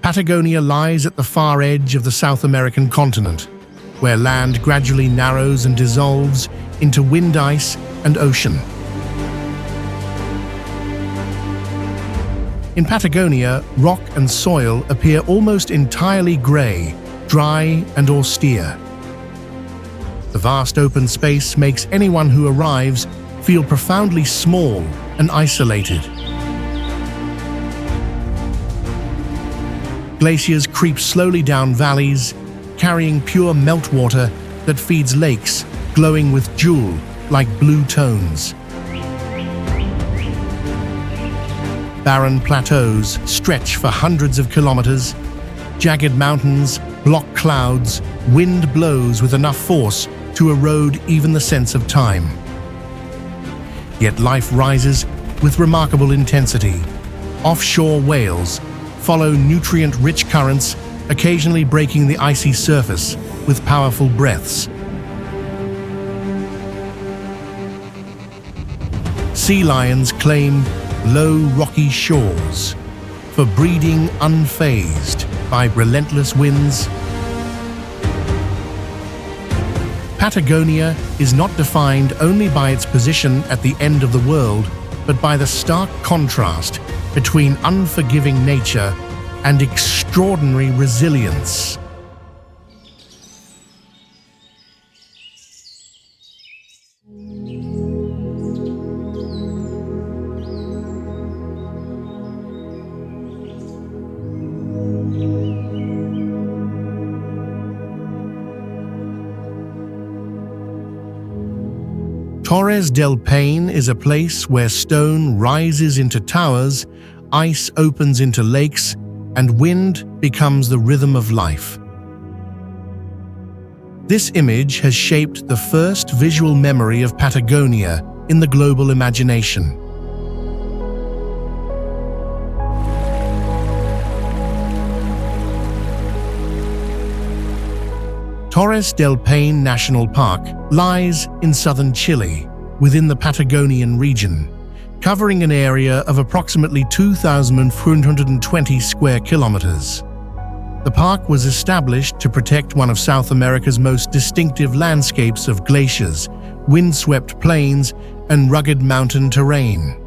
Patagonia lies at the far edge of the South American continent, where land gradually narrows and dissolves into wind ice and ocean. In Patagonia, rock and soil appear almost entirely grey, dry and austere. The vast open space makes anyone who arrives feel profoundly small and isolated. Glaciers creep slowly down valleys, carrying pure meltwater that feeds lakes glowing with jewel-like blue tones. Barren plateaus stretch for hundreds of kilometers. Jagged mountains block clouds. Wind blows with enough force to erode even the sense of time. Yet life rises with remarkable intensity. Offshore whales follow nutrient-rich currents, occasionally breaking the icy surface with powerful breaths. Sea lions claim low, rocky shores for breeding unfazed by relentless winds. Patagonia is not defined only by its position at the end of the world, but by the stark contrast between unforgiving nature and extraordinary resilience. Torres del Paine is a place where stone rises into towers, ice opens into lakes, and wind becomes the rhythm of life. This image has shaped the first visual memory of Patagonia in the global imagination. Torres del Paine National Park lies in southern Chile, within the Patagonian region, covering an area of approximately 2,420 square kilometers. The park was established to protect one of South America's most distinctive landscapes of glaciers, windswept plains, and rugged mountain terrain.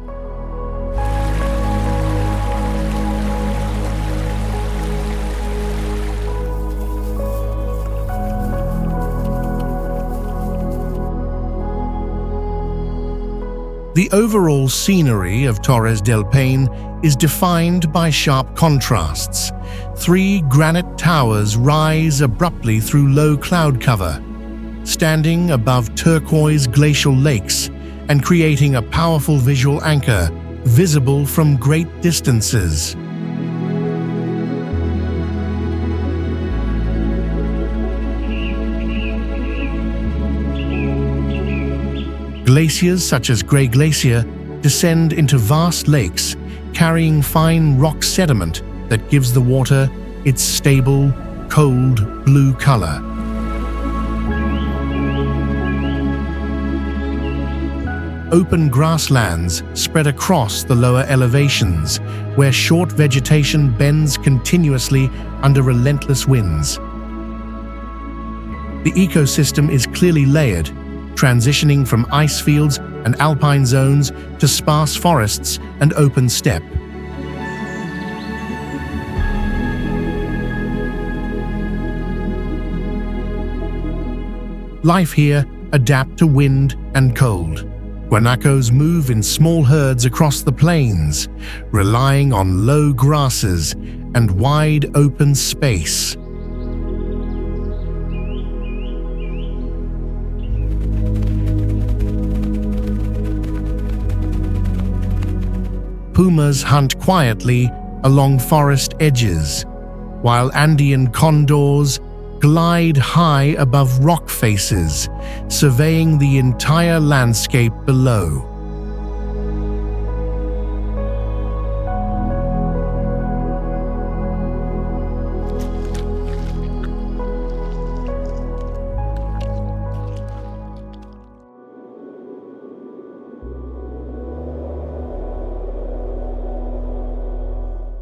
The overall scenery of Torres del Paine is defined by sharp contrasts. 3 granite towers rise abruptly through low cloud cover, standing above turquoise glacial lakes and creating a powerful visual anchor visible from great distances. Glaciers such as Grey Glacier descend into vast lakes, carrying fine rock sediment that gives the water its stable, cold blue color. Open grasslands spread across the lower elevations, where short vegetation bends continuously under relentless winds. The ecosystem is clearly layered, transitioning from ice fields and alpine zones to sparse forests and open steppe. Life here adapts to wind and cold. Guanacos move in small herds across the plains, relying on low grasses and wide open space. Pumas hunt quietly along forest edges, while Andean condors glide high above rock faces, surveying the entire landscape below.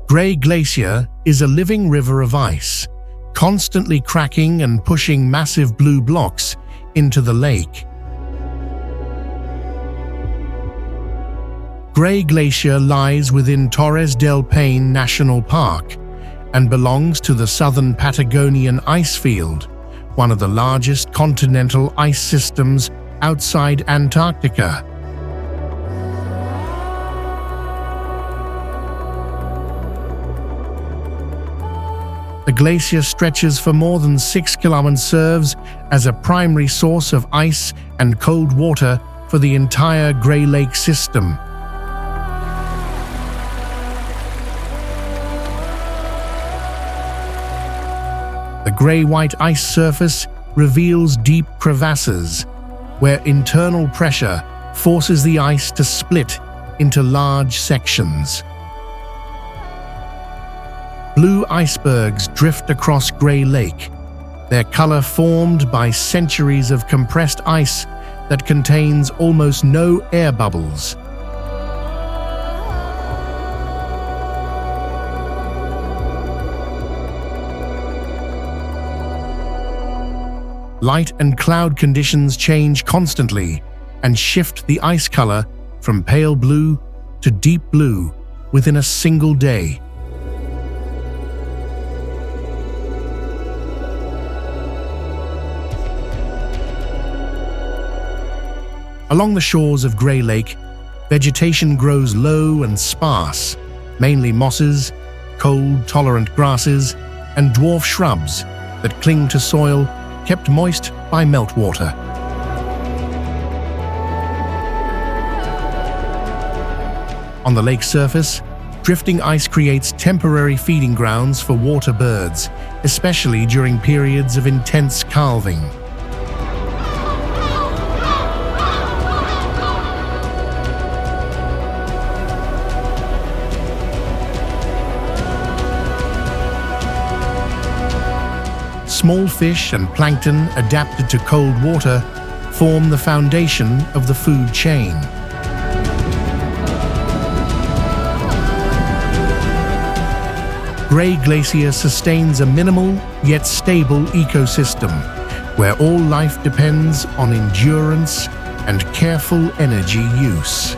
Grey Glacier is a living river of ice, constantly cracking and pushing massive blue blocks into the lake. Grey Glacier lies within Torres del Paine National Park and belongs to the southern Patagonian ice field, one of the largest continental ice systems outside Antarctica. The glacier stretches for more than 6 kilometers and serves as a primary source of ice and cold water for the entire Grey Lake system. The grey-white ice surface reveals deep crevasses, where internal pressure forces the ice to split into large sections. Blue icebergs drift across Grey Lake, their color formed by centuries of compressed ice that contains almost no air bubbles. Light and cloud conditions change constantly and shift the ice color from pale blue to deep blue within a single day. Along the shores of Grey Lake, vegetation grows low and sparse, mainly mosses, cold-tolerant grasses, and dwarf shrubs that cling to soil kept moist by meltwater. On the lake surface, drifting ice creates temporary feeding grounds for water birds, especially during periods of intense calving. Small fish and plankton adapted to cold water form the foundation of the food chain. Grey Glacier sustains a minimal yet stable ecosystem where all life depends on endurance and careful energy use.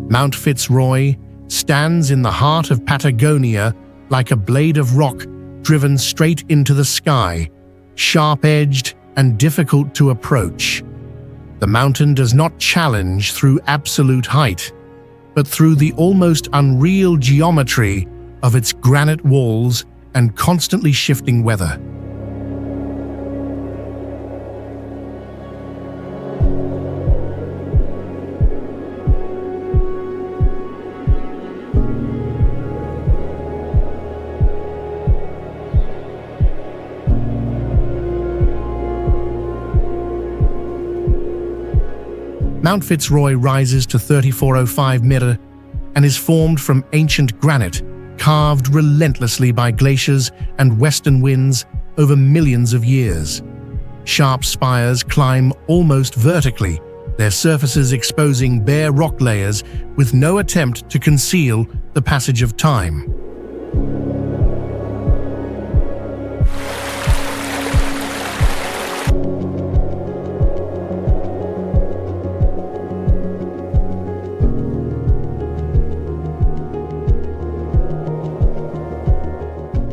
Mount Fitzroy stands in the heart of Patagonia like a blade of rock driven straight into the sky, sharp-edged and difficult to approach. The mountain does not challenge through absolute height, but through the almost unreal geometry of its granite walls and constantly shifting weather. Mount Fitzroy rises to 3,405 meters and is formed from ancient granite, carved relentlessly by glaciers and western winds over millions of years. Sharp spires climb almost vertically, their surfaces exposing bare rock layers with no attempt to conceal the passage of time.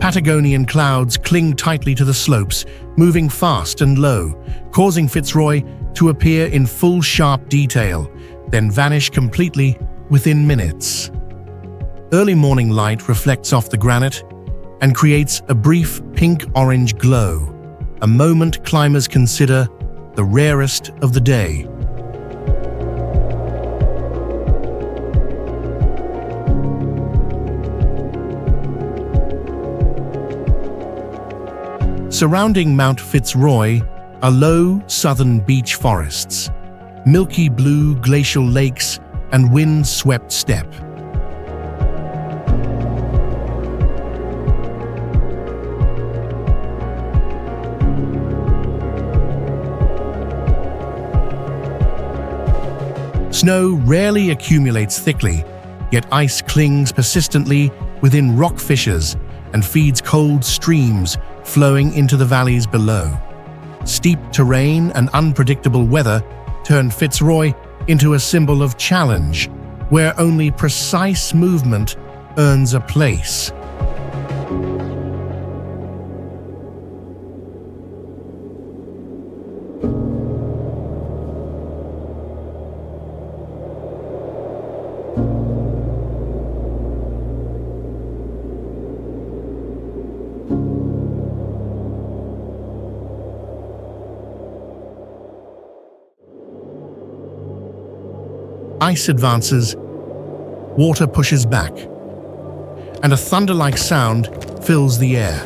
Patagonian clouds cling tightly to the slopes, moving fast and low, causing Fitzroy to appear in full sharp detail, then vanish completely within minutes. Early morning light reflects off the granite and creates a brief pink-orange glow, a moment climbers consider the rarest of the day. Surrounding Mount Fitzroy are low southern beach forests, milky blue glacial lakes, and wind-swept steppe. Snow rarely accumulates thickly, yet ice clings persistently within rock fissures and feeds cold streams flowing into the valleys below. Steep terrain and unpredictable weather turn Fitzroy into a symbol of challenge, where only precise movement earns a place. Ice advances, water pushes back, and a thunder-like sound fills the air.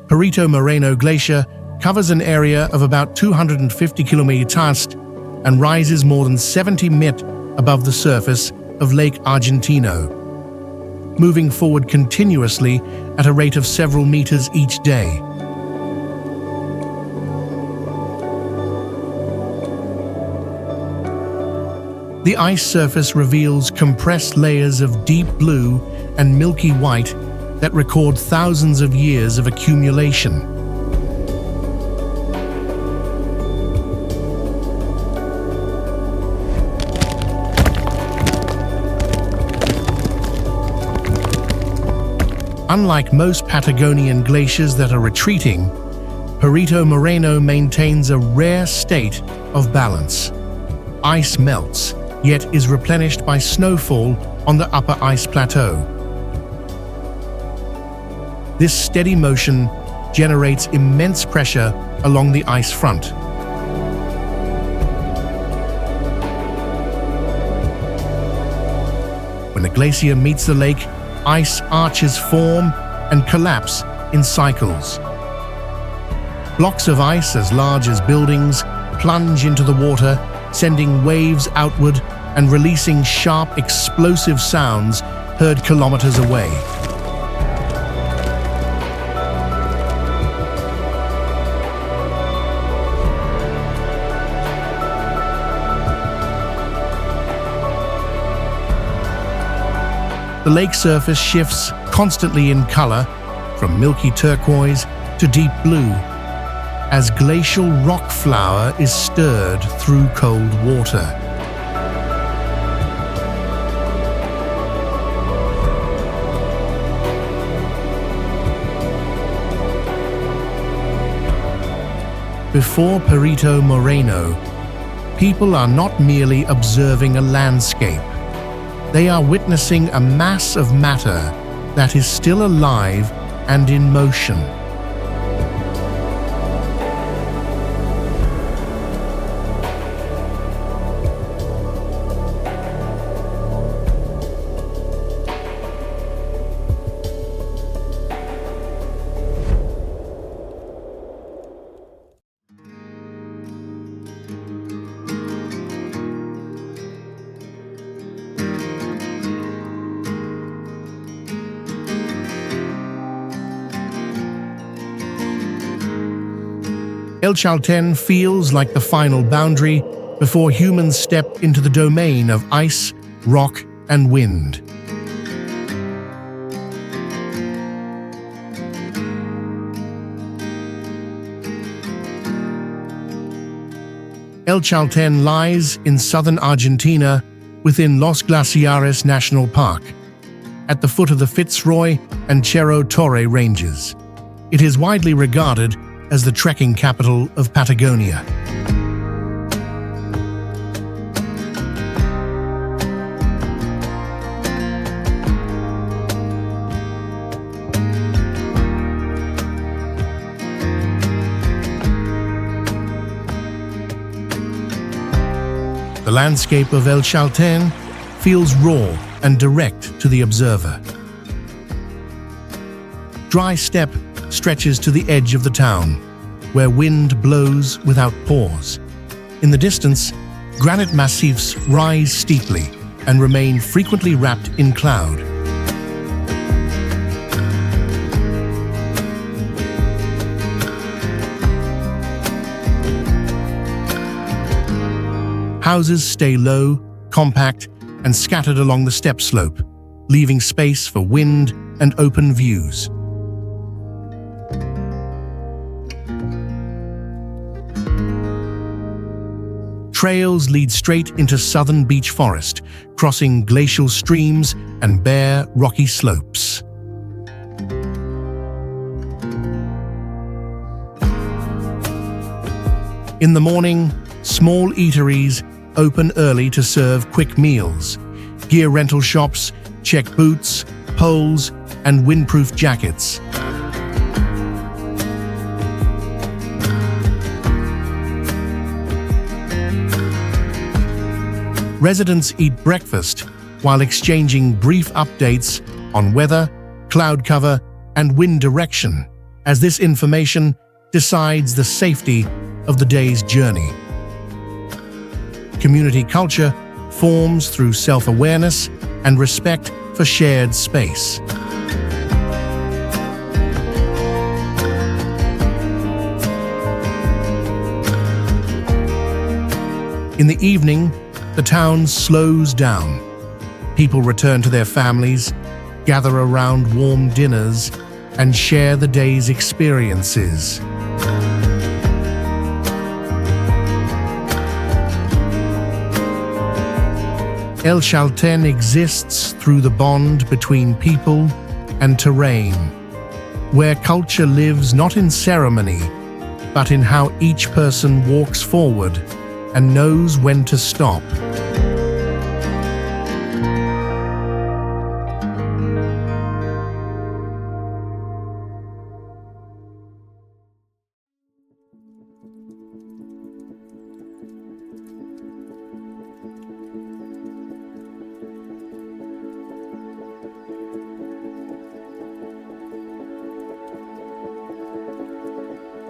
Perito Moreno Glacier covers an area of about 250 kilometers and rises more than 70 meters above the surface of Lake Argentino, moving forward continuously at a rate of several meters each day. The ice surface reveals compressed layers of deep blue and milky white that record thousands of years of accumulation. Unlike most Patagonian glaciers that are retreating, Perito Moreno maintains a rare state of balance. Ice melts, yet is replenished by snowfall on the upper ice plateau. This steady motion generates immense pressure along the ice front. When a glacier meets the lake, ice arches form and collapse in cycles. Blocks of ice as large as buildings plunge into the water, sending waves outward and releasing sharp, explosive sounds heard kilometers away. The lake surface shifts constantly in color, from milky turquoise to deep blue, as glacial rock flour is stirred through cold water. Before Perito Moreno, people are not merely observing a landscape. They are witnessing a mass of matter that is still alive and in motion. El Chalten feels like the final boundary before humans step into the domain of ice, rock, and wind. El Chalten lies in southern Argentina within Los Glaciares National Park, at the foot of the Fitzroy and Cerro Torre ranges. It is widely regarded as the trekking capital of Patagonia. The landscape of El Chalten feels raw and direct to the observer. Dry steppe stretches to the edge of the town, where wind blows without pause. In the distance, granite massifs rise steeply and remain frequently wrapped in cloud. Houses stay low, compact, and scattered along the steppe slope, leaving space for wind and open views. Trails lead straight into southern beech forest, crossing glacial streams and bare, rocky slopes. In the morning, small eateries open early to serve quick meals. Gear rental shops check boots, poles, and windproof jackets. Residents eat breakfast while exchanging brief updates on weather, cloud cover, and wind direction, as this information decides the safety of the day's journey. Community culture forms through self-awareness and respect for shared space. In the evening, the town slows down. People return to their families, gather around warm dinners, and share the day's experiences. El Chalten exists through the bond between people and terrain, where culture lives not in ceremony, but in how each person walks forward and knows when to stop.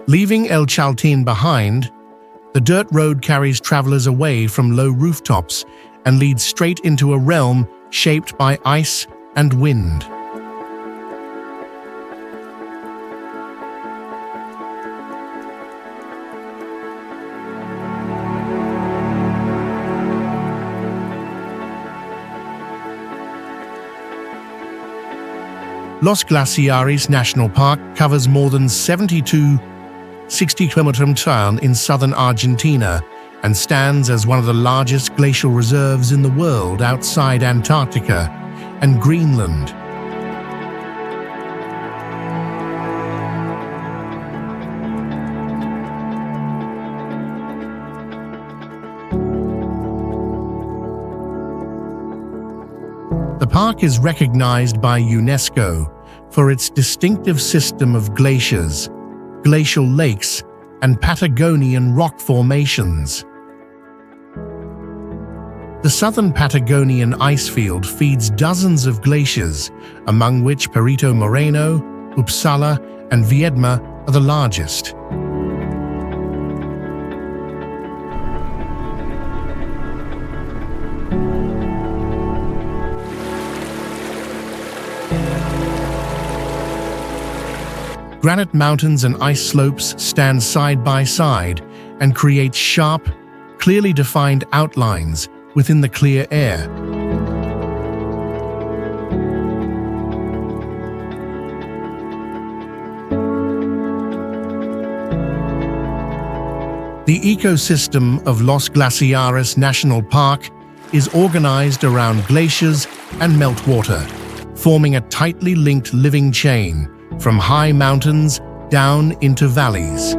Leaving El Chalten behind, the dirt road carries travelers away from low rooftops and leads straight into a realm shaped by ice and wind. Los Glaciares National Park covers more than 60-kilometer town in southern Argentina and stands as one of the largest glacial reserves in the world outside Antarctica and Greenland. The park is recognized by UNESCO for its distinctive system of glaciers, glacial lakes, and Patagonian rock formations. The southern Patagonian icefield feeds dozens of glaciers, among which Perito Moreno, Uppsala, and Viedma are the largest. Granite mountains and ice slopes stand side by side and create sharp, clearly defined outlines within the clear air. The ecosystem of Los Glaciares National Park is organized around glaciers and meltwater, forming a tightly linked living chain from high mountains down into valleys.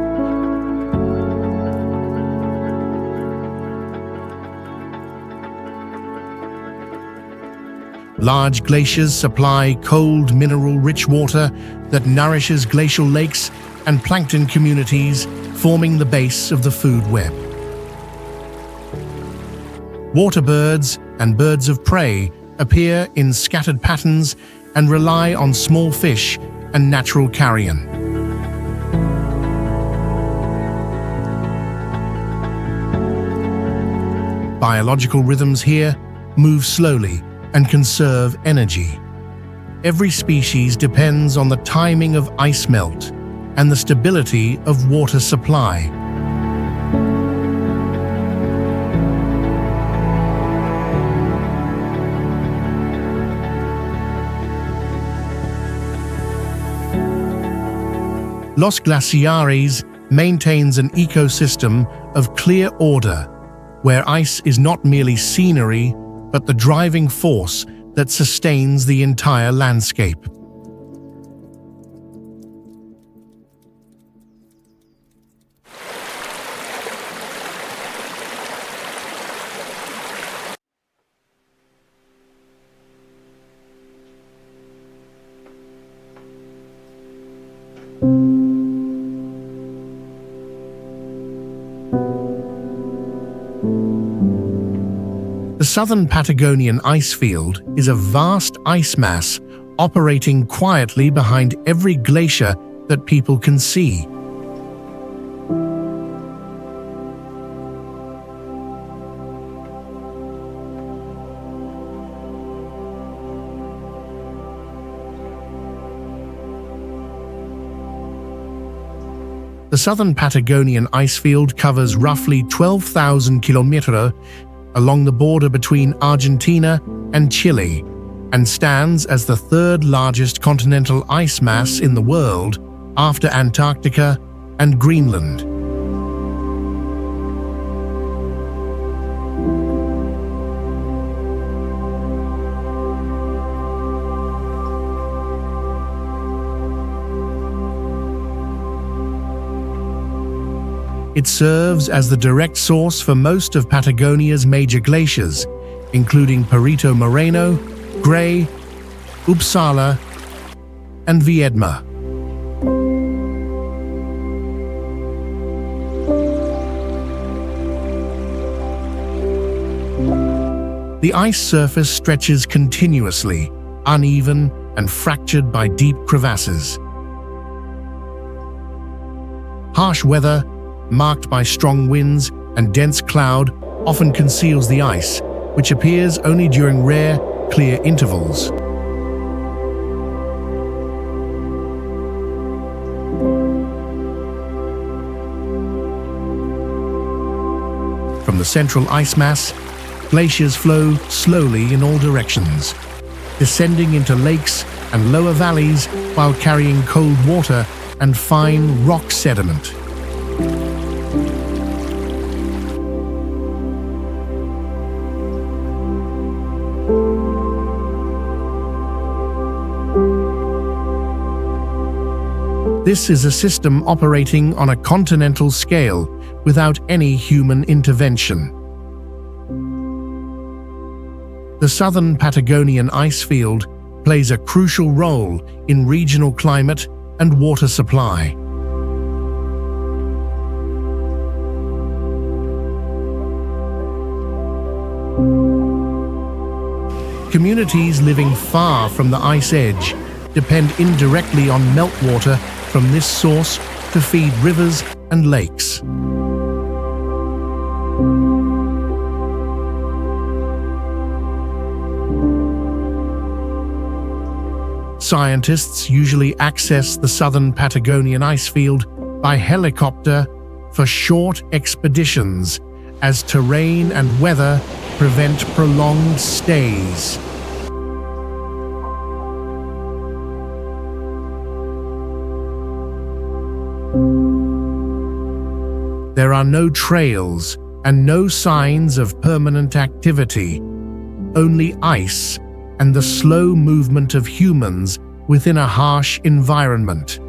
Large glaciers supply cold, mineral-rich water that nourishes glacial lakes and plankton communities, forming the base of the food web. Water birds and birds of prey appear in scattered patterns and rely on small fish and natural carrion. Biological rhythms here move slowly and conserve energy. Every species depends on the timing of ice melt and the stability of water supply. Los Glaciares maintains an ecosystem of clear order, where ice is not merely scenery, but the driving force that sustains the entire landscape. The southern Patagonian ice field is a vast ice mass operating quietly behind every glacier that people can see. The southern Patagonian ice field covers roughly 12,000 kilometers along the border between Argentina and Chile, and stands as the third largest continental ice mass in the world after Antarctica and Greenland. It serves as the direct source for most of Patagonia's major glaciers, including Perito Moreno, Gray, Uppsala, and Viedma. The ice surface stretches continuously, uneven and fractured by deep crevasses. Harsh weather, marked by strong winds and dense cloud, often conceals the ice, which appears only during rare, clear intervals. From the central ice mass, glaciers flow slowly in all directions, descending into lakes and lower valleys while carrying cold water and fine rock sediment. This is a system operating on a continental scale without any human intervention. The southern Patagonian ice field plays a crucial role in regional climate and water supply. Communities living far from the ice edge depend indirectly on meltwater from this source to feed rivers and lakes. Scientists usually access the southern Patagonian ice field by helicopter for short expeditions, as terrain and weather prevent prolonged stays. There are no trails and no signs of permanent activity, only ice and the slow movement of humans within a harsh environment.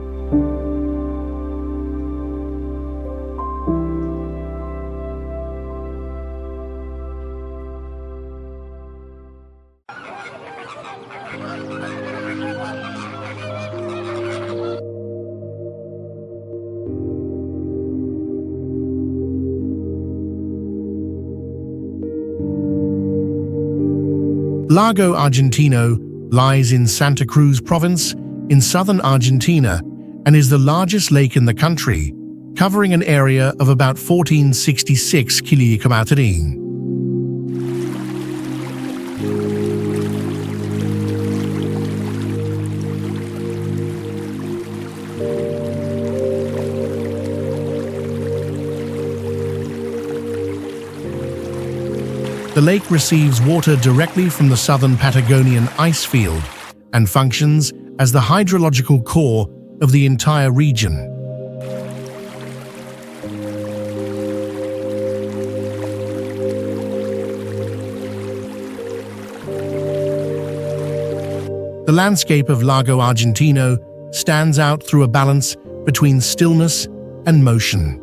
Lago Argentino lies in Santa Cruz province in southern Argentina and is the largest lake in the country, covering an area of about 1466 km². The lake receives water directly from the southern Patagonian ice field and functions as the hydrological core of the entire region. The landscape of Lago Argentino stands out through a balance between stillness and motion.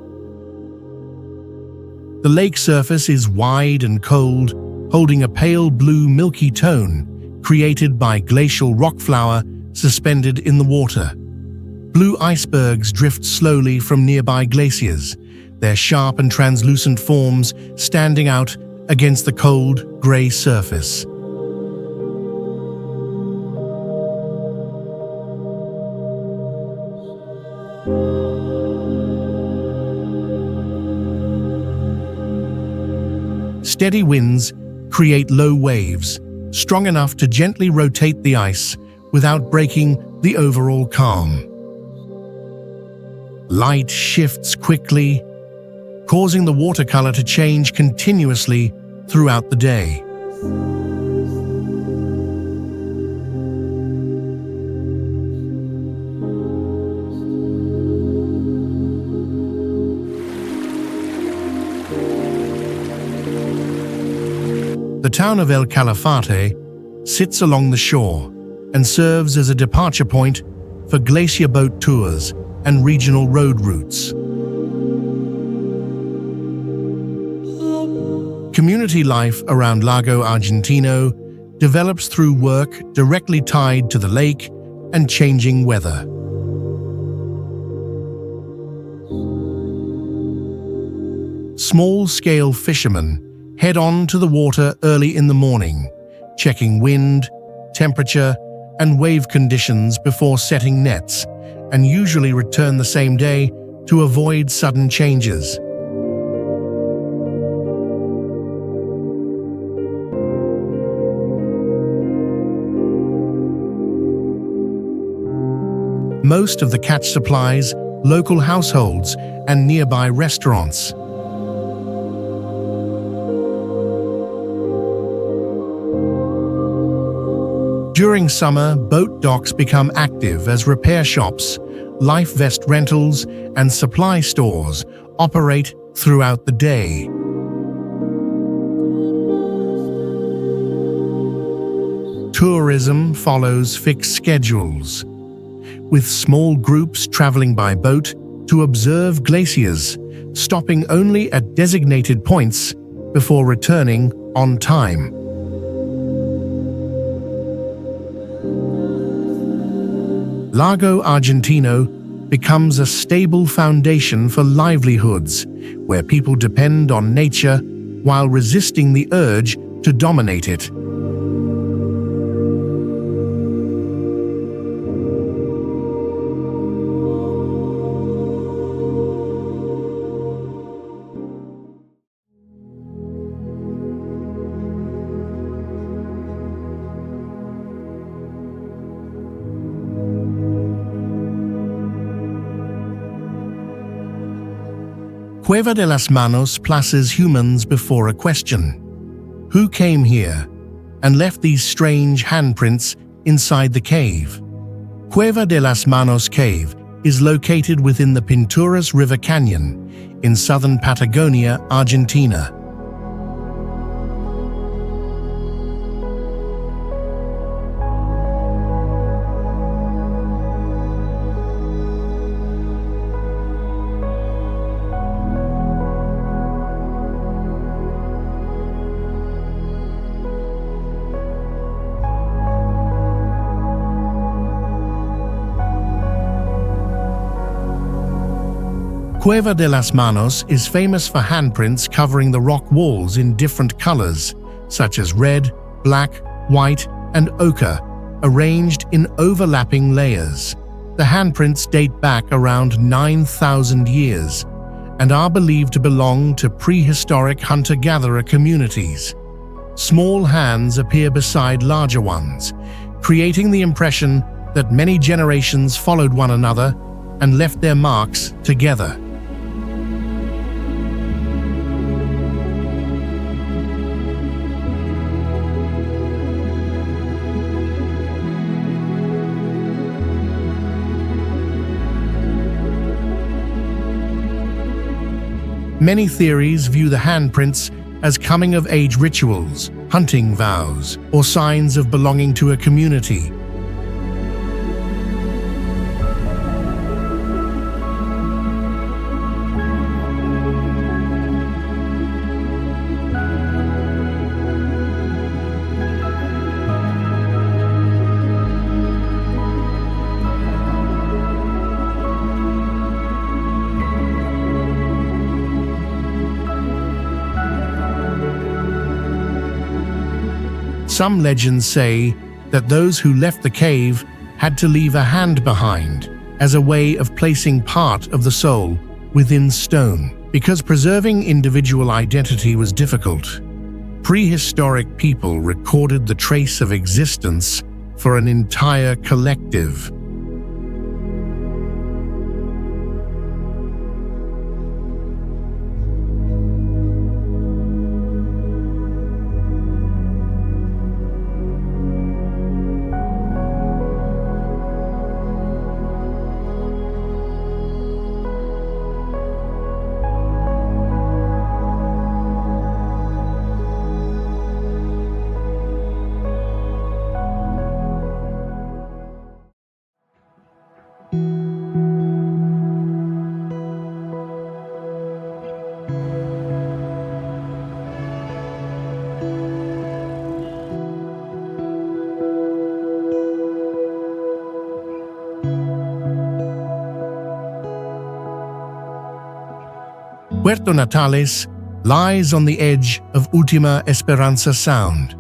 The lake surface is wide and cold, holding a pale blue milky tone created by glacial rock flour suspended in the water. Blue icebergs drift slowly from nearby glaciers, their sharp and translucent forms standing out against the cold, grey surface. Steady winds create low waves, strong enough to gently rotate the ice without breaking the overall calm. Light shifts quickly, causing the watercolor to change continuously throughout the day. The town of El Calafate sits along the shore and serves as a departure point for glacier boat tours and regional road routes. Community life around Lago Argentino develops through work directly tied to the lake and changing weather. Small-scale fishermen head on to the water early in the morning, checking wind, temperature, and wave conditions before setting nets, and usually return the same day to avoid sudden changes. Most of the catch supplies local households and nearby restaurants. During summer, boat docks become active as repair shops, life vest rentals, and supply stores operate throughout the day. Tourism follows fixed schedules, with small groups traveling by boat to observe glaciers, stopping only at designated points before returning on time. Lago Argentino becomes a stable foundation for livelihoods, where people depend on nature while resisting the urge to dominate it. Cueva de las Manos places humans before a question. Who came here and left these strange handprints inside the cave? Cueva de las Manos Cave is located within the Pinturas River Canyon in southern Patagonia, Argentina. Cueva de las Manos is famous for handprints covering the rock walls in different colors, such as red, black, white, and ochre, arranged in overlapping layers. The handprints date back around 9,000 years and are believed to belong to prehistoric hunter-gatherer communities. Small hands appear beside larger ones, creating the impression that many generations followed one another and left their marks together. Many theories view the handprints as coming-of-age rituals, hunting vows, or signs of belonging to a community. Some legends say that those who left the cave had to leave a hand behind as a way of placing part of the soul within stone. Because preserving individual identity was difficult, prehistoric people recorded the trace of existence for an entire collective. Puerto Natales lies on the edge of Última Esperanza Sound,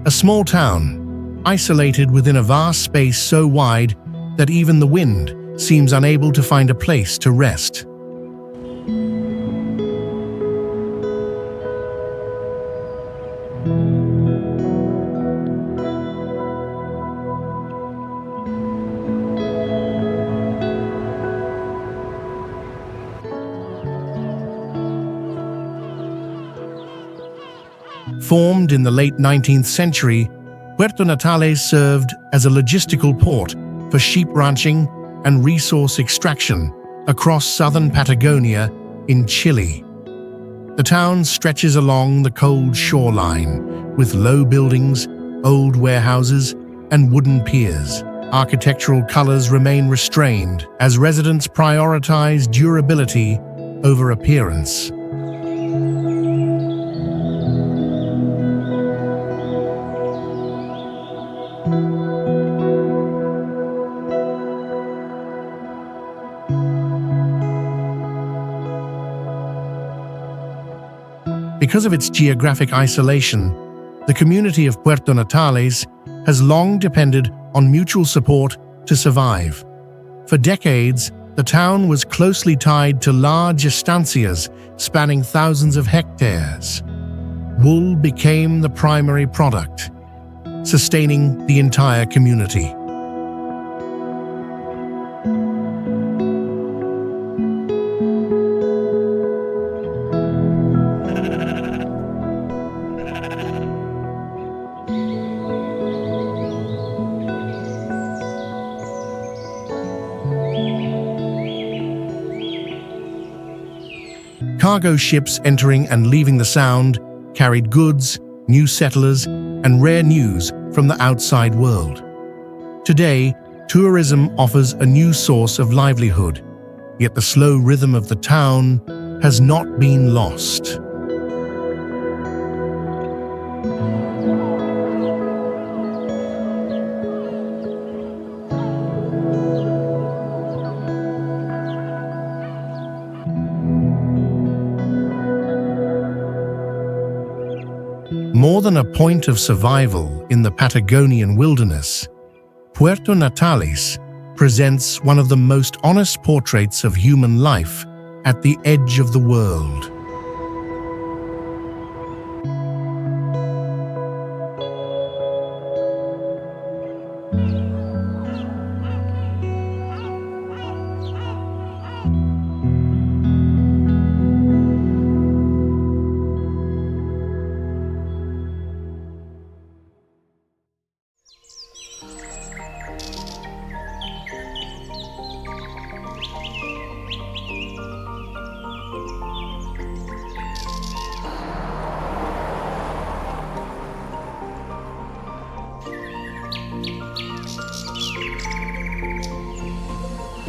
a small town isolated within a vast space so wide that even the wind seems unable to find a place to rest. Formed in the late 19th century, Puerto Natales served as a logistical port for sheep ranching and resource extraction across southern Patagonia in Chile. The town stretches along the cold shoreline with low buildings, old warehouses, and wooden piers. Architectural colors remain restrained as residents prioritize durability over appearance. Because of its geographic isolation, the community of Puerto Natales has long depended on mutual support to survive. For decades, the town was closely tied to large estancias spanning thousands of hectares. Wool became the primary product, sustaining the entire community. Cargo ships entering and leaving the Sound carried goods, new settlers, and rare news from the outside world. Today, tourism offers a new source of livelihood, yet the slow rhythm of the town has not been lost. More than a point of survival in the Patagonian wilderness, Puerto Natales presents one of the most honest portraits of human life at the edge of the world.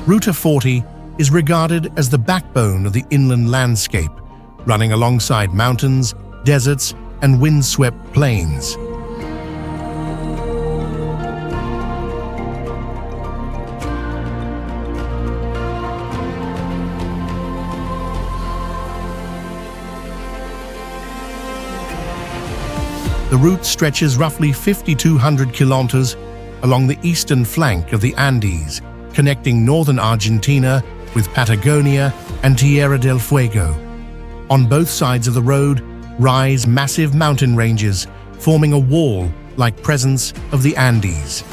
Ruta 40 is regarded as the backbone of the inland landscape, running alongside mountains, deserts, and windswept plains. The route stretches roughly 5,200 kilometers along the eastern flank of the Andes, connecting northern Argentina with Patagonia and Tierra del Fuego. On both sides of the road rise massive mountain ranges, forming a wall-like presence of the Andes.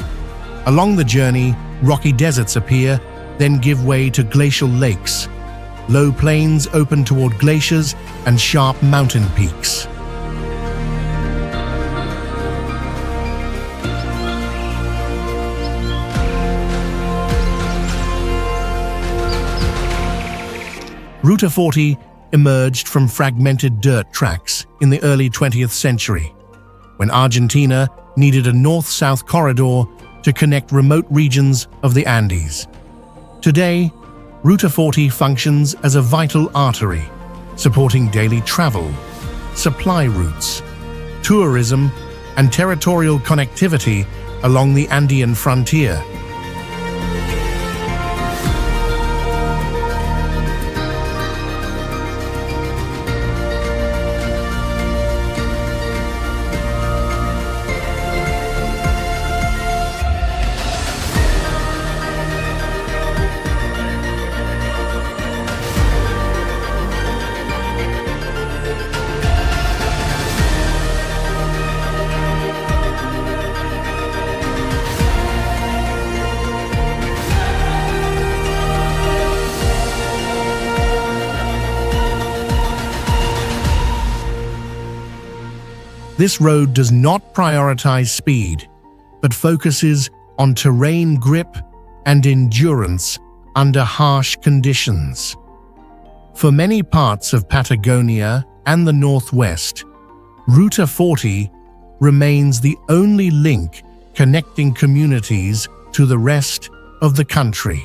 Along the journey, rocky deserts appear, then give way to glacial lakes. Low plains open toward glaciers and sharp mountain peaks. Ruta 40 emerged from fragmented dirt tracks in the early 20th century, when Argentina needed a north-south corridor to connect remote regions of the Andes. Today, Ruta 40 functions as a vital artery, supporting daily travel, supply routes, tourism, and territorial connectivity along the Andean frontier. This road does not prioritize speed, but focuses on terrain grip and endurance under harsh conditions. For many parts of Patagonia and the Northwest, Ruta 40 remains the only link connecting communities to the rest of the country.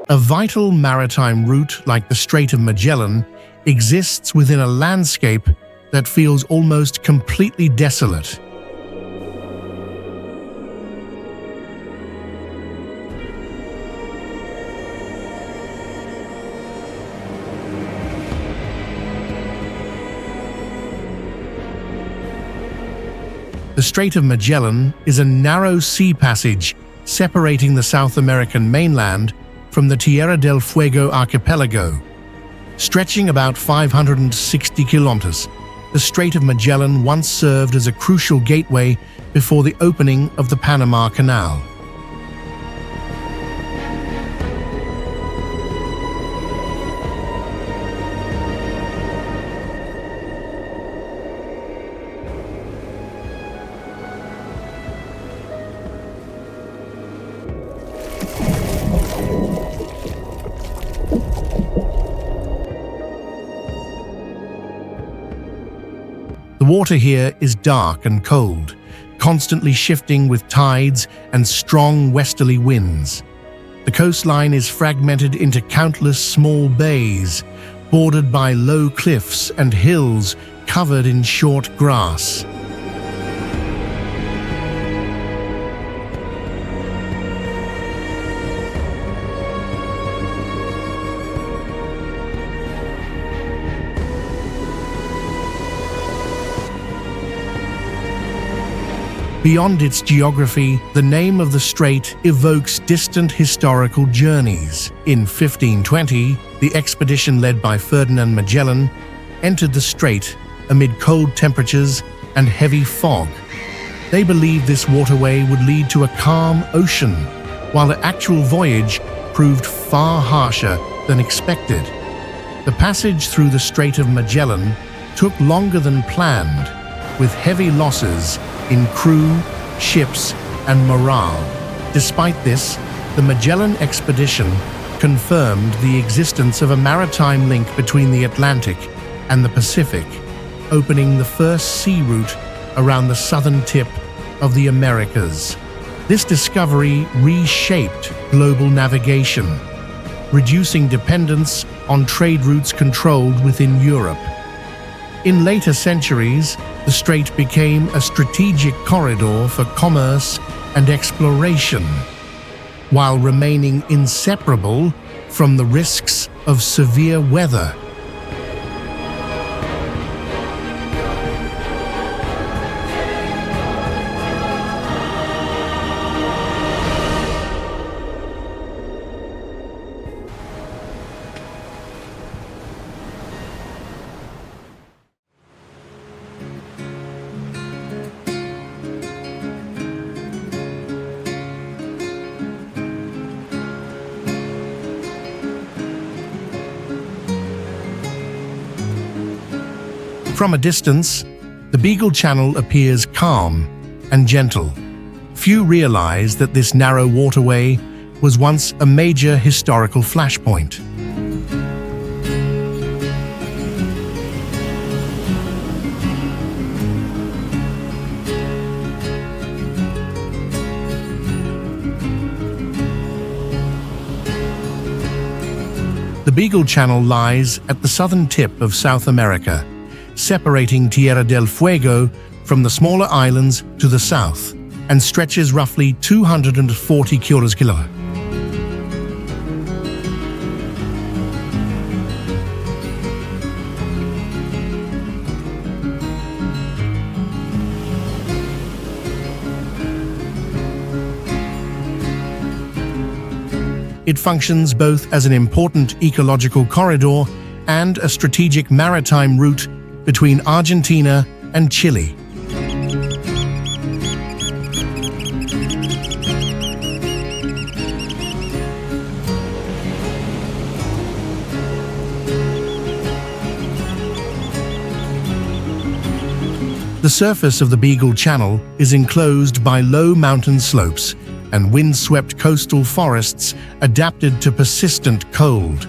A vital maritime route like the Strait of Magellan exists within a landscape that feels almost completely desolate. The Strait of Magellan is a narrow sea passage separating the South American mainland from the Tierra del Fuego archipelago. Stretching about 560 kilometers, the Strait of Magellan once served as a crucial gateway before the opening of the Panama Canal. The water here is dark and cold, constantly shifting with tides and strong westerly winds. The coastline is fragmented into countless small bays, bordered by low cliffs and hills covered in short grass. Beyond its geography, the name of the strait evokes distant historical journeys. In 1520, the expedition led by Ferdinand Magellan entered the strait amid cold temperatures and heavy fog. They believed this waterway would lead to a calm ocean, while the actual voyage proved far harsher than expected. The passage through the Strait of Magellan took longer than planned, with heavy losses in crew, ships, and morale. Despite this, the Magellan expedition confirmed the existence of a maritime link between the Atlantic and the Pacific, opening the first sea route around the southern tip of the Americas. This discovery reshaped global navigation, reducing dependence on trade routes controlled within Europe. In later centuries, the strait became a strategic corridor for commerce and exploration, while remaining inseparable from the risks of severe weather. From a distance, the Beagle Channel appears calm and gentle. Few realize that this narrow waterway was once a major historical flashpoint. The Beagle Channel lies at the southern tip of South America, separating Tierra del Fuego from the smaller islands to the south, and stretches roughly 240 km. It functions both as an important ecological corridor and a strategic maritime route between Argentina and Chile. The surface of the Beagle Channel is enclosed by low mountain slopes and wind-swept coastal forests adapted to persistent cold.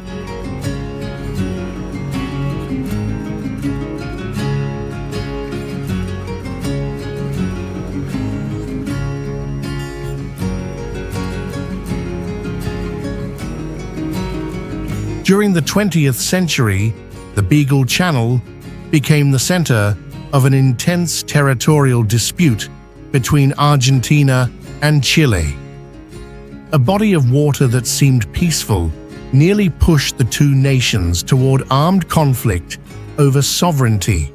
During the 20th century, the Beagle Channel became the center of an intense territorial dispute between Argentina and Chile. A body of water that seemed peaceful nearly pushed the two nations toward armed conflict over sovereignty.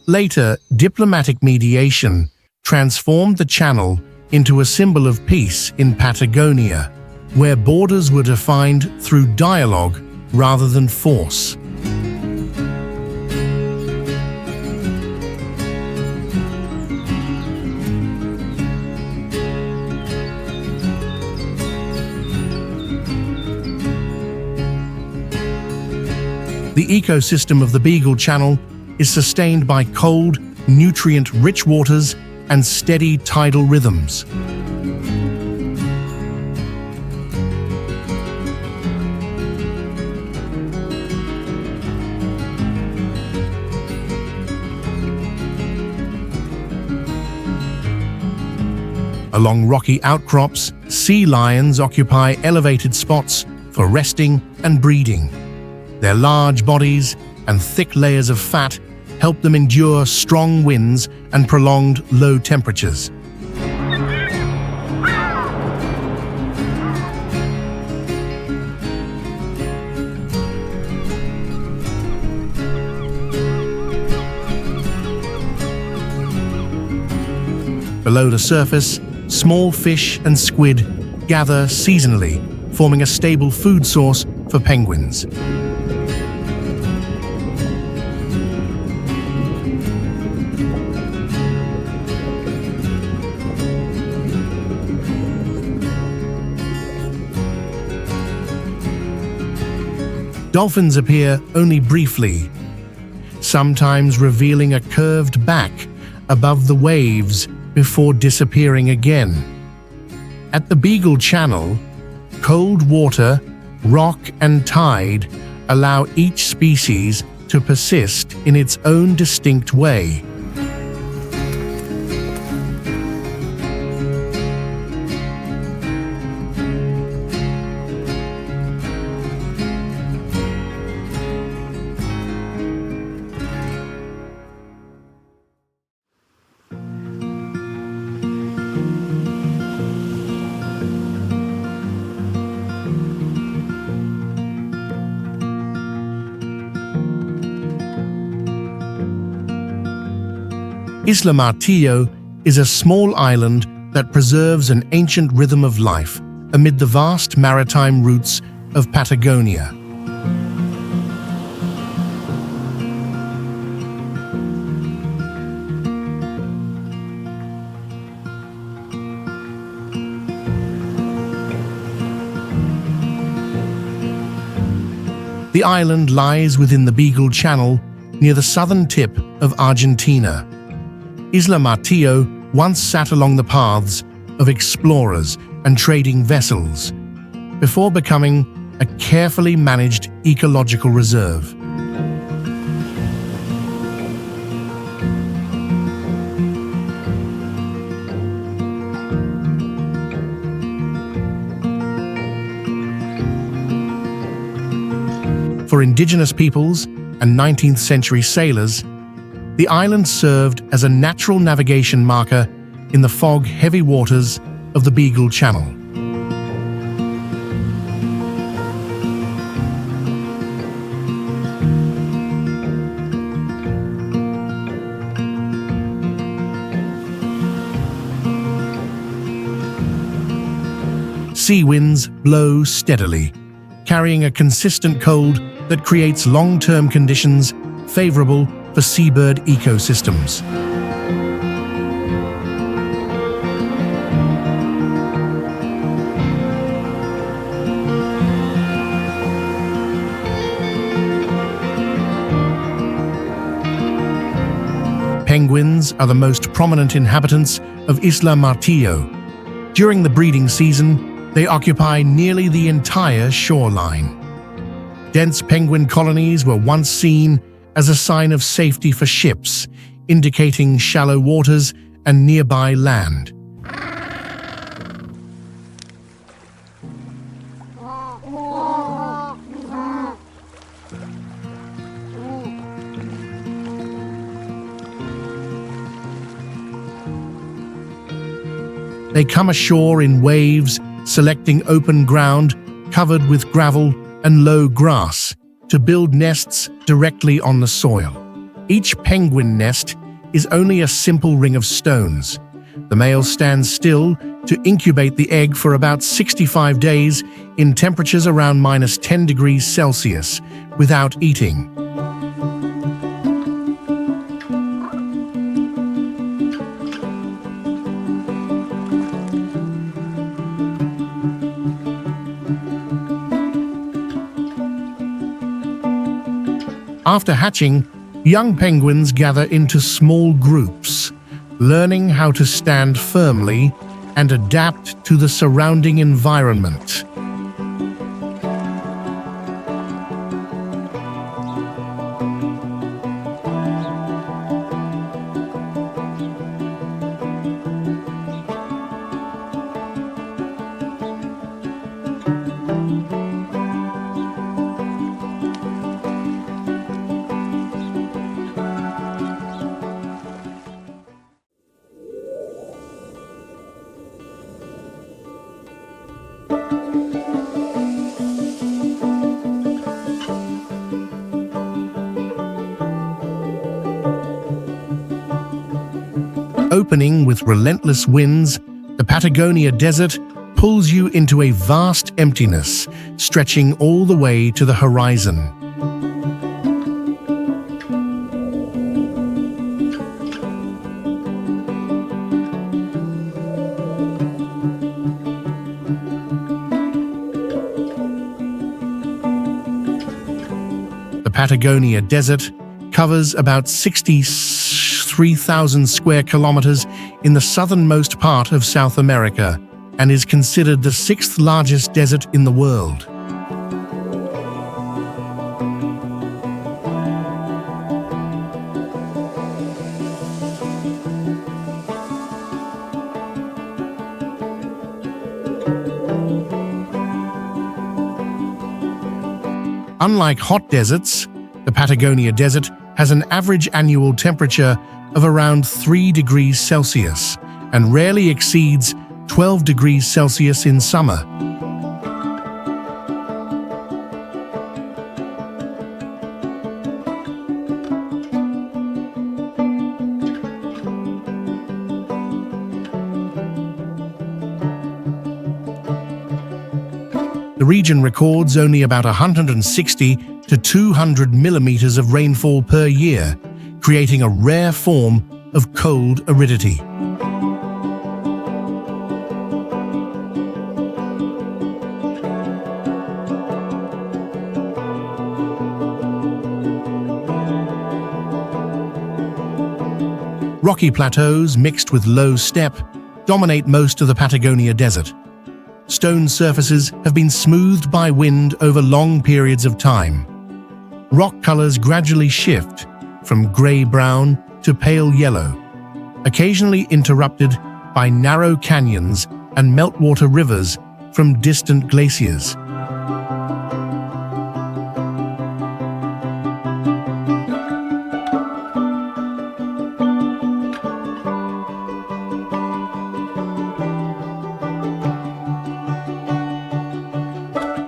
Later, diplomatic mediation transformed the channel into a symbol of peace in Patagonia, where borders were defined through dialogue rather than force. The ecosystem of the Beagle Channel is sustained by cold, nutrient-rich waters, and steady tidal rhythms. Along rocky outcrops, sea lions occupy elevated spots for resting and breeding. Their large bodies and thick layers of fat help them endure strong winds and prolonged low temperatures. Below the surface, small fish and squid gather seasonally, forming a stable food source for penguins. Dolphins appear only briefly, sometimes revealing a curved back above the waves before disappearing again. At the Beagle Channel, cold water, rock, and tide allow each species to persist in its own distinct way. Isla Martillo is a small island that preserves an ancient rhythm of life amid the vast maritime routes of Patagonia. The island lies within the Beagle Channel near the southern tip of Argentina. Isla Martillo once sat along the paths of explorers and trading vessels, before becoming a carefully managed ecological reserve. For indigenous peoples and 19th century sailors, the island served as a natural navigation marker in the fog-heavy waters of the Beagle Channel. Sea winds blow steadily, carrying a consistent cold that creates long-term conditions favorable for seabird ecosystems. Penguins are the most prominent inhabitants of Isla Martillo. During the breeding season, they occupy nearly the entire shoreline. Dense penguin colonies were once seen as a sign of safety for ships, indicating shallow waters and nearby land. They come ashore in waves, selecting open ground covered with gravel and low grass to build nests directly on the soil. Each penguin nest is only a simple ring of stones. The male stands still to incubate the egg for about 65 days in temperatures around -10 degrees Celsius without eating. After hatching, Young penguins gather into small groups, learning how to stand firmly and adapt to the surrounding environment. Opening with relentless winds, the Patagonia desert pulls you into a vast emptiness, stretching all the way to the horizon. The Patagonia desert covers about 63,000 square kilometers in the southernmost part of South America and is considered the sixth largest desert in the world. Unlike hot deserts, the Patagonia desert has an average annual temperature of around 3 degrees Celsius and rarely exceeds 12 degrees Celsius in summer. The region records only about 160 to 200 millimeters of rainfall per year, creating a rare form of cold aridity. Rocky plateaus mixed with low steppe dominate most of the Patagonia desert. Stone surfaces have been smoothed by wind over long periods of time. Rock colors gradually shift from gray-brown to pale yellow, occasionally interrupted by narrow canyons and meltwater rivers from distant glaciers.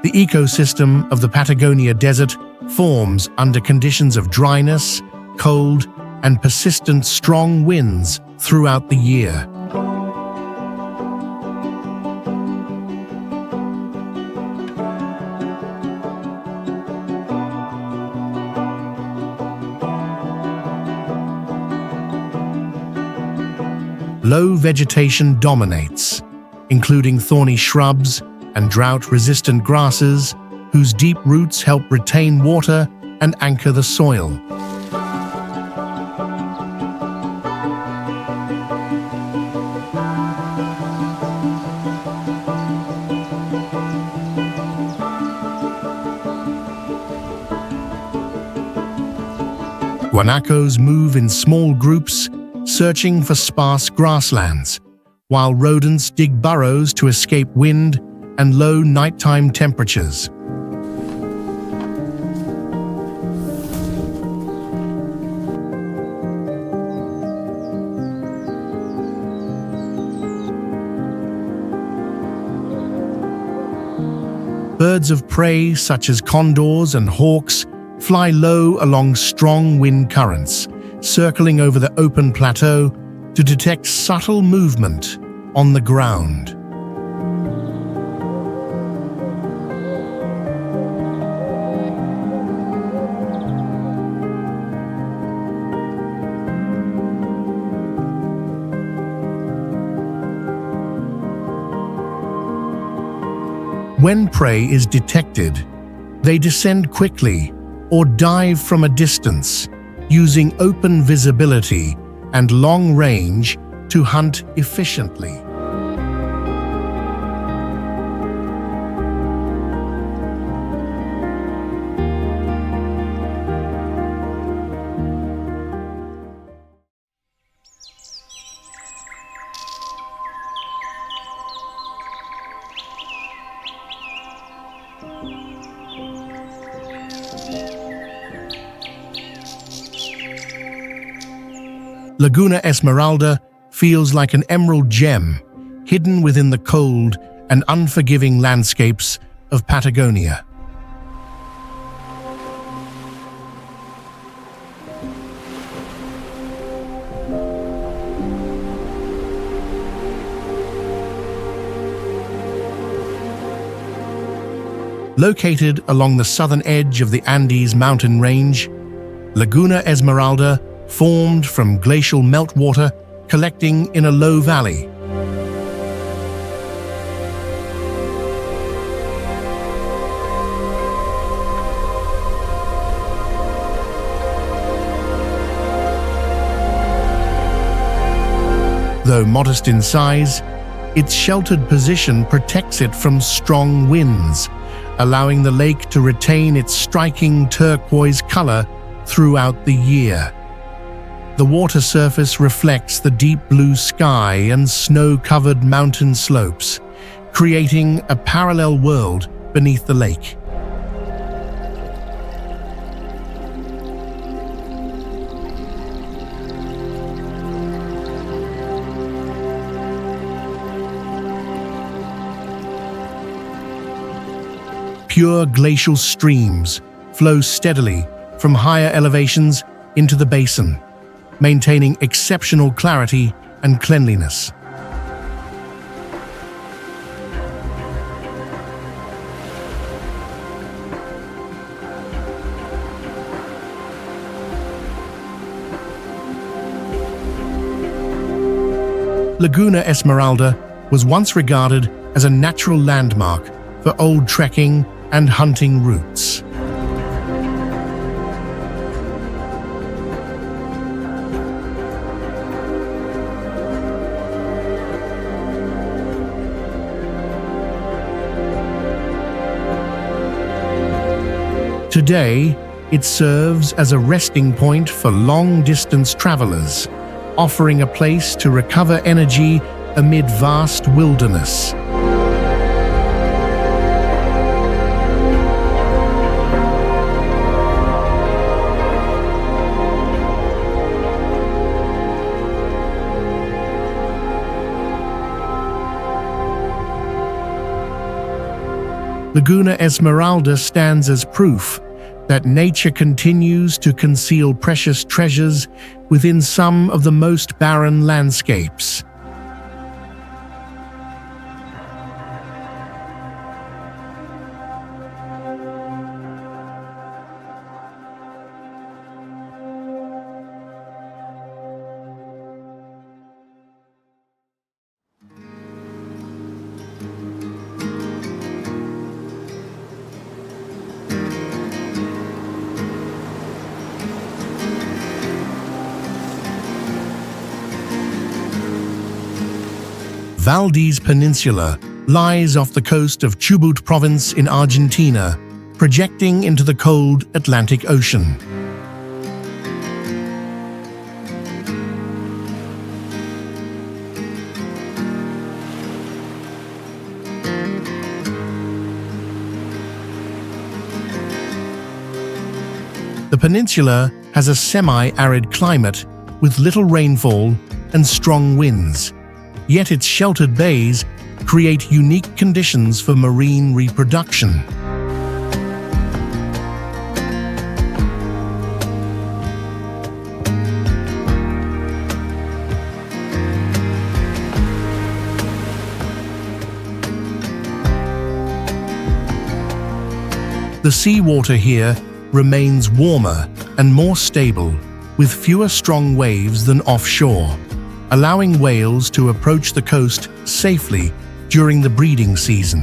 The ecosystem of the Patagonia desert forms under conditions of dryness, cold, and persistent strong winds throughout the year. Low vegetation dominates, including thorny shrubs and drought-resistant grasses, whose deep roots help retain water and anchor the soil. Guanacos move in small groups, searching for sparse grasslands, while rodents dig burrows to escape wind and low nighttime temperatures. Birds of prey such as condors and hawks fly low along strong wind currents, circling over the open plateau to detect subtle movement on the ground. When prey is detected, they descend quickly or dive from a distance, using open visibility and long range to hunt efficiently. Laguna Esmeralda feels like an emerald gem hidden within the cold and unforgiving landscapes of Patagonia. Located along the southern edge of the Andes mountain range, Laguna Esmeralda formed from glacial meltwater collecting in a low valley. Though modest in size, its sheltered position protects it from strong winds, allowing the lake to retain its striking turquoise color throughout the year. The water surface reflects the deep blue sky and snow-covered mountain slopes, creating a parallel world beneath the lake. Pure glacial streams flow steadily from higher elevations into the basin, maintaining exceptional clarity and cleanliness. Laguna Esmeralda was once regarded as a natural landmark for old trekking and hunting routes. Today, it serves as a resting point for long-distance travelers, offering a place to recover energy amid vast wilderness. Laguna Esmeralda stands as proof that nature continues to conceal precious treasures within some of the most barren landscapes. Valdes Peninsula lies off the coast of Chubut province in Argentina, projecting into the cold Atlantic Ocean. The peninsula has a semi-arid climate with little rainfall and strong winds, yet its sheltered bays create unique conditions for marine reproduction. The seawater here remains warmer and more stable, with fewer strong waves than offshore, allowing whales to approach the coast safely during the breeding season.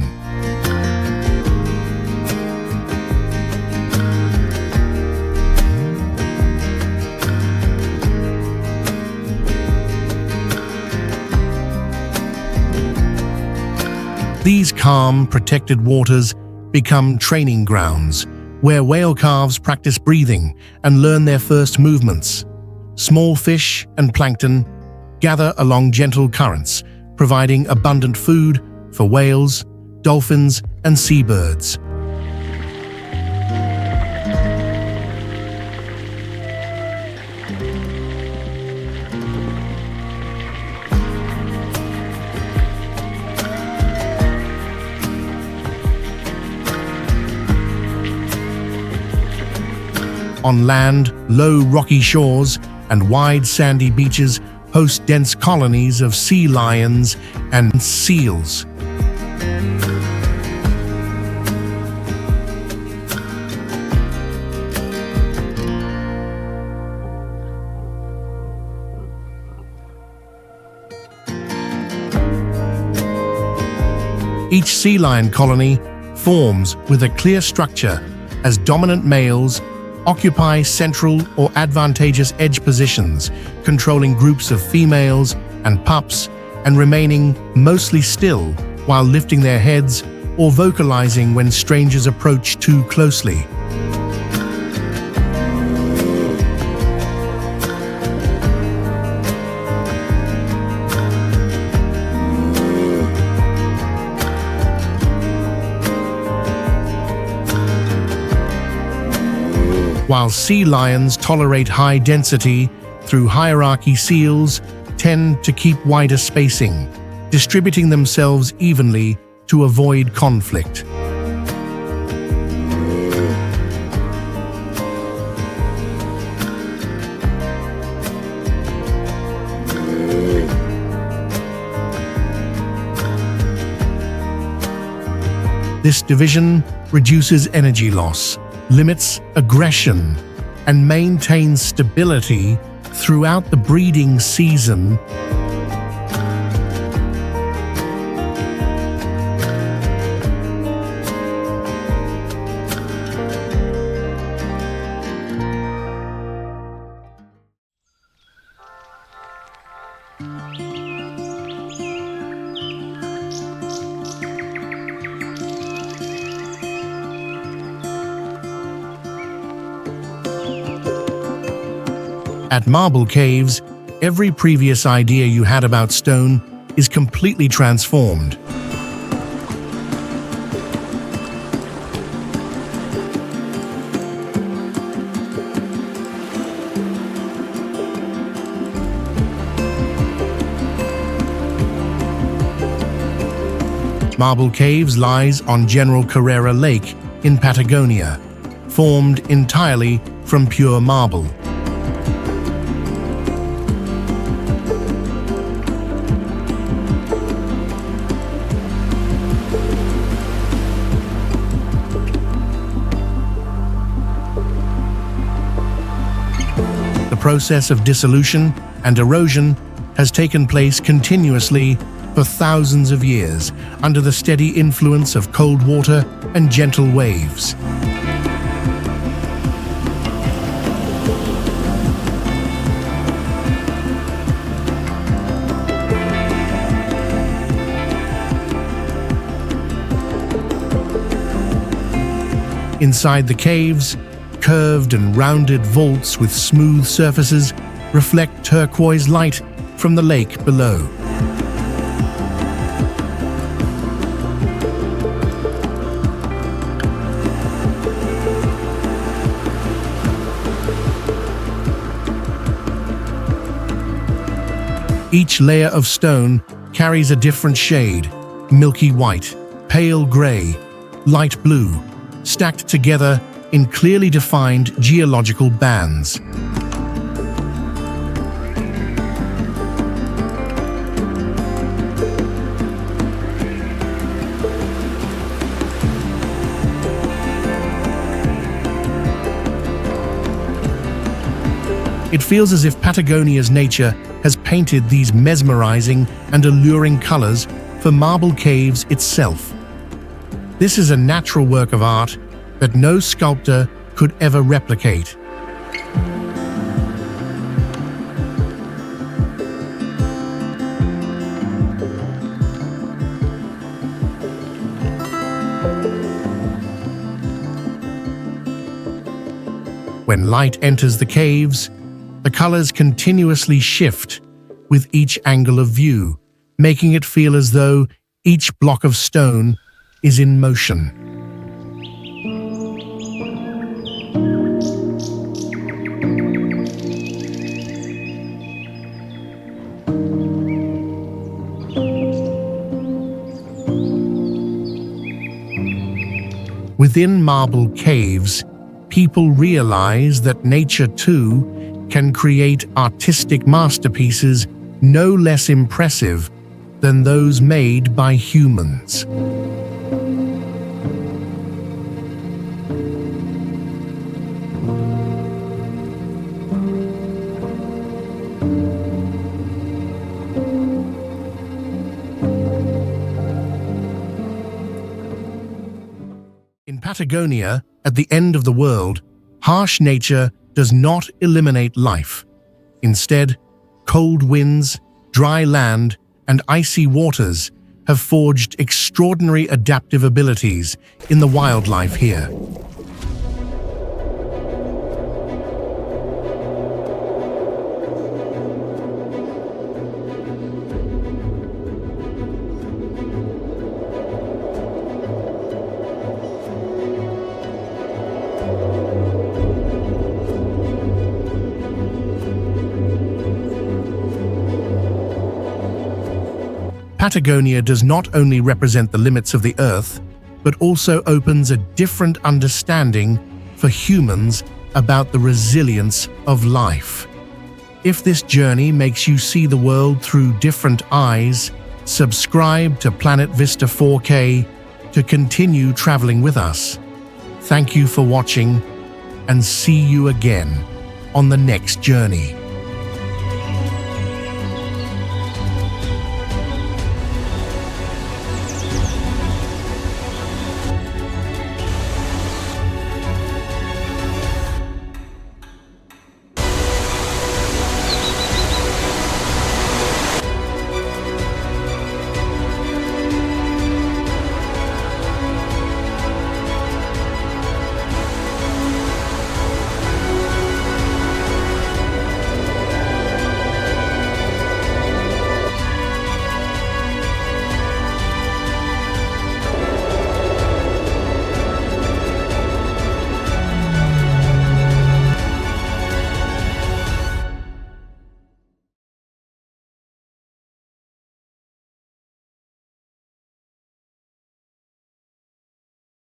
These calm, protected waters become training grounds, where whale calves practice breathing and learn their first movements. Small fish and plankton gather along gentle currents, providing abundant food for whales, dolphins, and seabirds. On land, low rocky shores and wide sandy beaches host dense colonies of sea lions and seals. Each sea lion colony forms with a clear structure as dominant males occupy central or advantageous edge positions, controlling groups of females and pups and remaining mostly still while lifting their heads or vocalizing when strangers approach too closely. While sea lions tolerate high density through hierarchy, seals tend to keep wider spacing, distributing themselves evenly to avoid conflict. This division reduces energy loss, limits aggression, and maintains stability throughout the breeding season. At Marble Caves, every previous idea you had about stone is completely transformed. Marble Caves lies on General Carrera Lake in Patagonia, formed entirely from pure marble. The process of dissolution and erosion has taken place continuously for thousands of years under the steady influence of cold water and gentle waves. Inside the caves, curved and rounded vaults with smooth surfaces reflect turquoise light from the lake below. Each layer of stone carries a different shade: milky white, pale gray, light blue, stacked together in clearly defined geological bands. It feels as if Patagonia's nature has painted these mesmerizing and alluring colors for Marble Caves itself. This is a natural work of art that no sculptor could ever replicate. When light enters the caves, the colors continuously shift with each angle of view, making it feel as though each block of stone is in motion. Within marble caves, people realize that nature too can create artistic masterpieces no less impressive than those made by humans. In Patagonia, at the end of the world, harsh nature does not eliminate life. Instead, cold winds, dry land, and icy waters have forged extraordinary adaptive abilities in the wildlife here. Patagonia does not only represent the limits of the Earth, but also opens a different understanding for humans about the resilience of life. If this journey makes you see the world through different eyes, subscribe to Planet Vista 4K to continue traveling with us. Thank you for watching, and see you again on the next journey.